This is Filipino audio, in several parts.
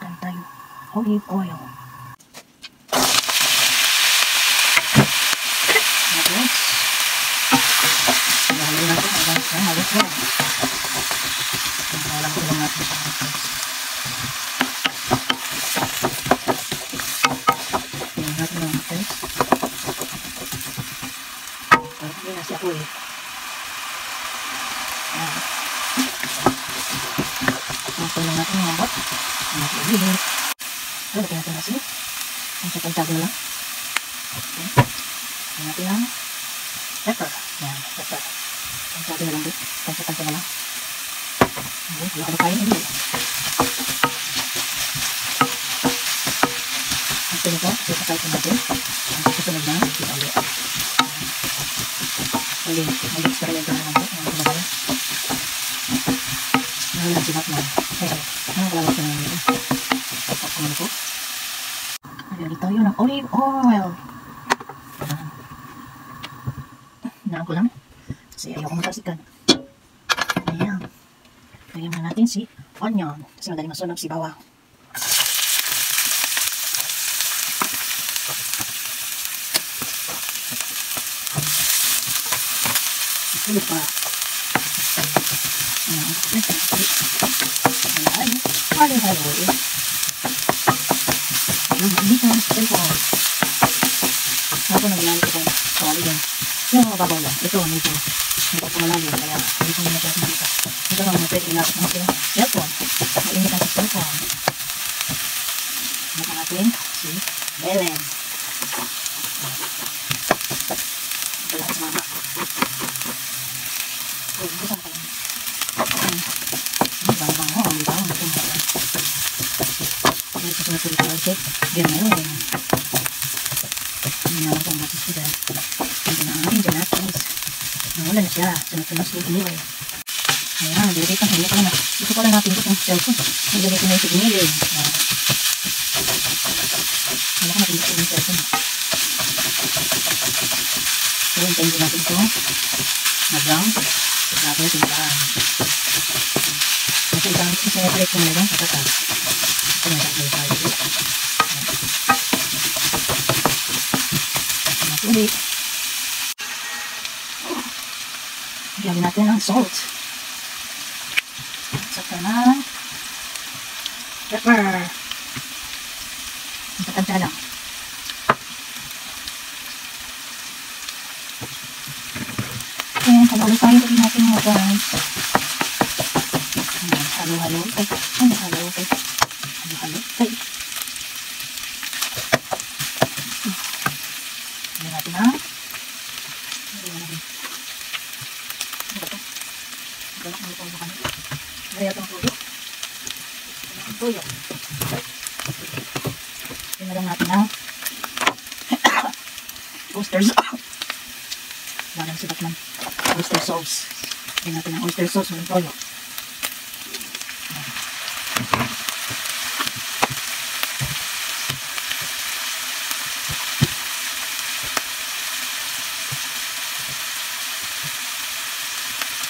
Meron tayo olive oil. Tapos, halo natin hanggang sa halos na. Halang ko lang natin siya. Tingnan natin lang natin. Parang hindi na siya po eh. Ayan. Ito lang natin yung hambot. Natin. Lagyan natin kasi. Ang sapantag na lang. Okay. Lagyan natin ang pepper. Yan, pepper. Pantag na lang din. Pantag na lang. Okay, wala ka na kain hindi. Ang sunod ko, ipasay ko natin. Ang susunod na, ipalo. Mag-experiment na lang po. Ang kumakain. Nalang sinap na. Ang kalawag ko na yun. Tapos ko po. Lagyan tayo ng olive oil. Hinaan ko lang. Kasi ayaw ko matasikan. Ayan. Lagyan na natin si onion. Kasi madali masunog si bawang. Sulit pa. Halo-halo. Hindi ka sa cellphone. Ako naglalaro ko sa wali yan. Yung mga babaw lang. Ito, medyo pumalalim. Kaya hindi ko nila kasi dito. Ito lang mga pwede ilapit mo sa cellphone. Mainit ang sa cellphone. Ito natin si Belen. Ito lang sa mama. Ito lang pa lang. Bawang mo. Ang bawang. Ito sa sunod ulit ako. Ganyan. Hindi na lang kung matis ko dahil. Hindi na ang aking ganatis. Nawala na siya. Sunod-sunod siya anyway. Ayan, dilagay ko. Hindi ko na. Ito ko lang natin ito yung cellphone. Nilagay ko na yung signiling. Wala ko natin ito yung cellphone. So, hintayin din natin ito. Na-brown. Grabe natin parang. Kasi isang separate ko na lang. Patatas. Ito na natin tayo. Ulit. Lagyan natin ang salt. Saka ng pepper. Matatansya lang. And halo-halo tayo. Lagyan natin mga guys. Halo-halo. Halo-halo. Halo-halo. Lagyan natin ang Gaya itong tuyo. Ang tuyo. Pinagam natin ang oyster sauce. Walang sibat man. Oyster sauce. Pinagam natin ang oyster sauce ng tuyo.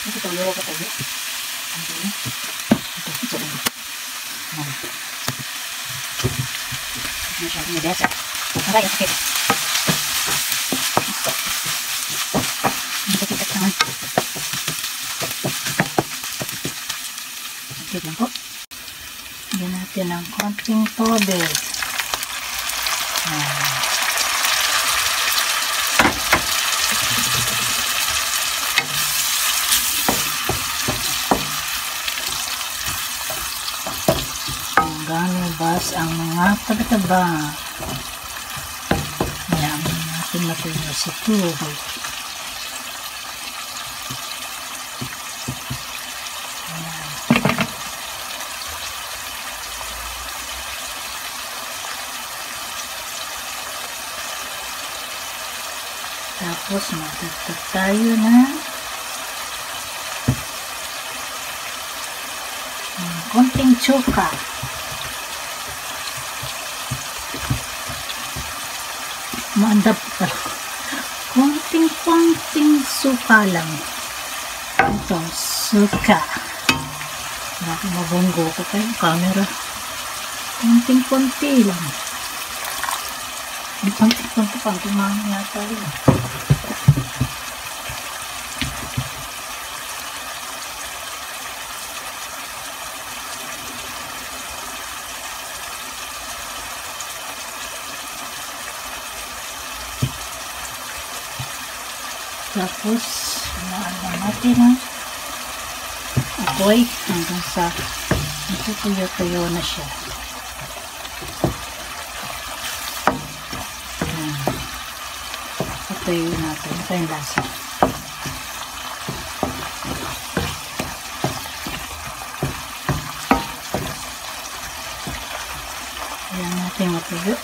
Ito tuyo ko tuyo. Ang tuyo. Ito lang. Masyadong yung desa. Aray, ang sakit. Ang sakit naman. Sakit lang po. Lagyan natin ng konting tubig. Lumabas ang mga taba-taba. Ayan, natin matuloy sa tubig. Tapos magdagdag tayo ng konting tsuka. Maandap pa. Konting suka lang. Ito, suka. Bakit mabunggo ko pa yung camera. Konting-konti lang. Konting-konti pang tumangin yata rin. Tapos, naalam natin ang apoy hanggang sa tuyo-tuyo na siya. Tuyo natin. Ito yung lasa. Ayan natin matuyo.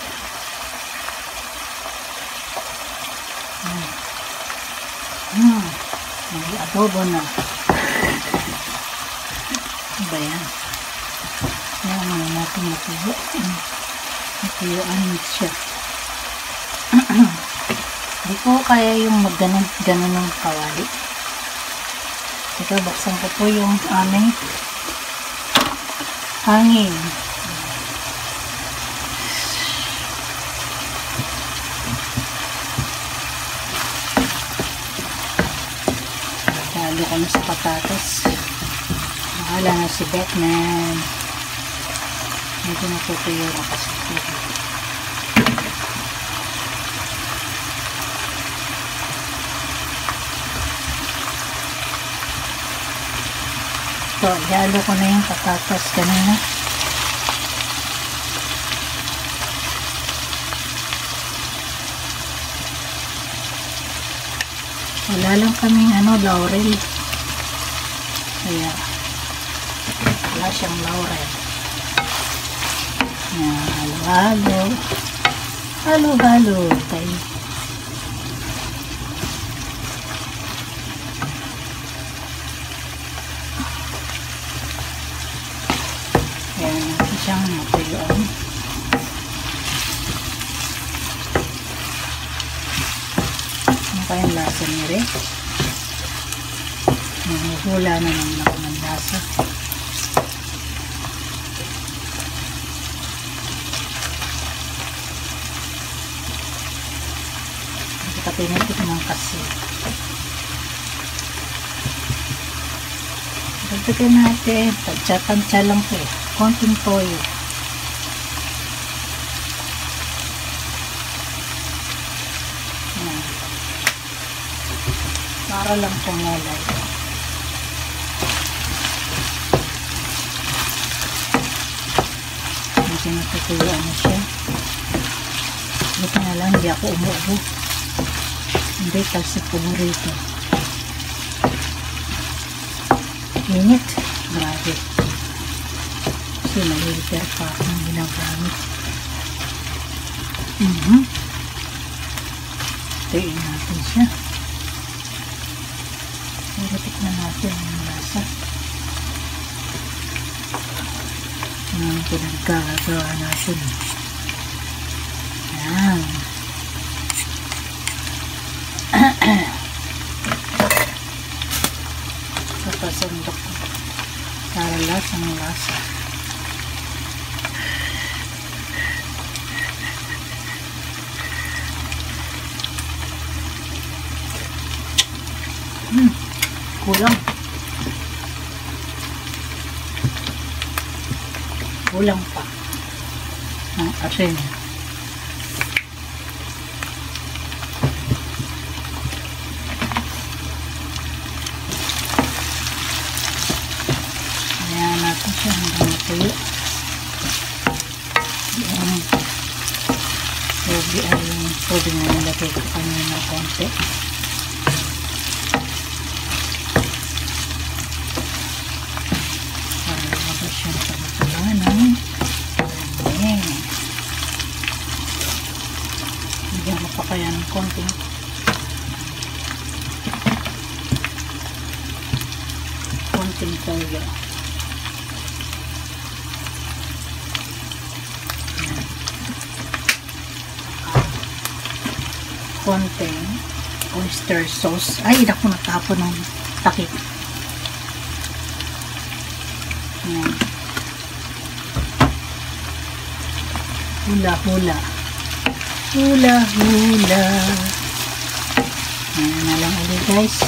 May adobo na. Ba yan? Ayan naman natin matuyo. Matuyuan siya. Hindi ko kaya yung magganon ng kawali. Ito, baksan ko po yung aming hangin. Lalo ko na sa patatas. Mahala na si Batman. Medyo natutuyo na kasi ito. So, ihalo ko na yung patatas kanina. Wala lang kaming laurel. Kaya, wala siyang laurel. Halo-halo. Halo-halo. Tayo. Siyang matuyuan. Ano kayang lasa ni Re? Nahuhula na naman ako ng lasa. Hindi ka pinitik ng kasi. Dagdagan natin. Tansya-tansya lang po. Konting toyo. Para lang pumulay. Medyo natutuyuan na siya. Buti na lang, hindi ako umuubo. Hindi kasi paborito. Init. Grabe. Kasi may heater pa akong ginagamit. Tayin natin siya. Iritik na natin ang lasa. Ang pinagkagawa natin. Ayan. Papasundok ko. Para lasang lasa. Kulang. Kulang pa. Ang asin. Ayan natin siya hanggang matuyo. Ayan. Pwede na nilagay ko kanina konti. Bigyan mo pa kaya ng konting toyo. Konting oyster sauce. Ay, naku, natapon ng takip. Ayan. Hula-hula. Hula-hula. Ayan na lang ulit guys.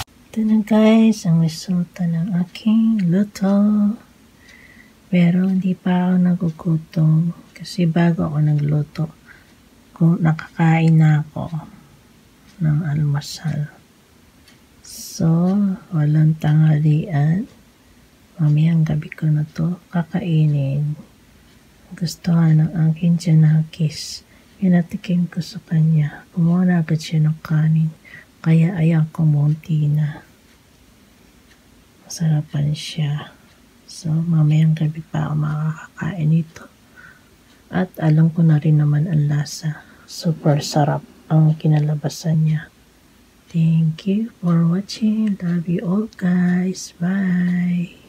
Ito na guys ang resulta ng aking luto. Pero hindi pa ako nagugutom kasi bago ako nagluto, nakakain na ako ng almusal. So, walang tanghalian. Mamayang gabi ko na to kakainin. Gustuhan ng aking tiyonakis. Pinatikim ko sa kanya. Kumuha na agad siya ng kanin. Kaya ayan kumunti na. Masarapan siya. So, mamayang gabi pa ako makakakain ito. At alam ko na rin naman ang lasa. Super sarap ang kinalabasan niya. Thank you for watching. Love you all guys. Bye!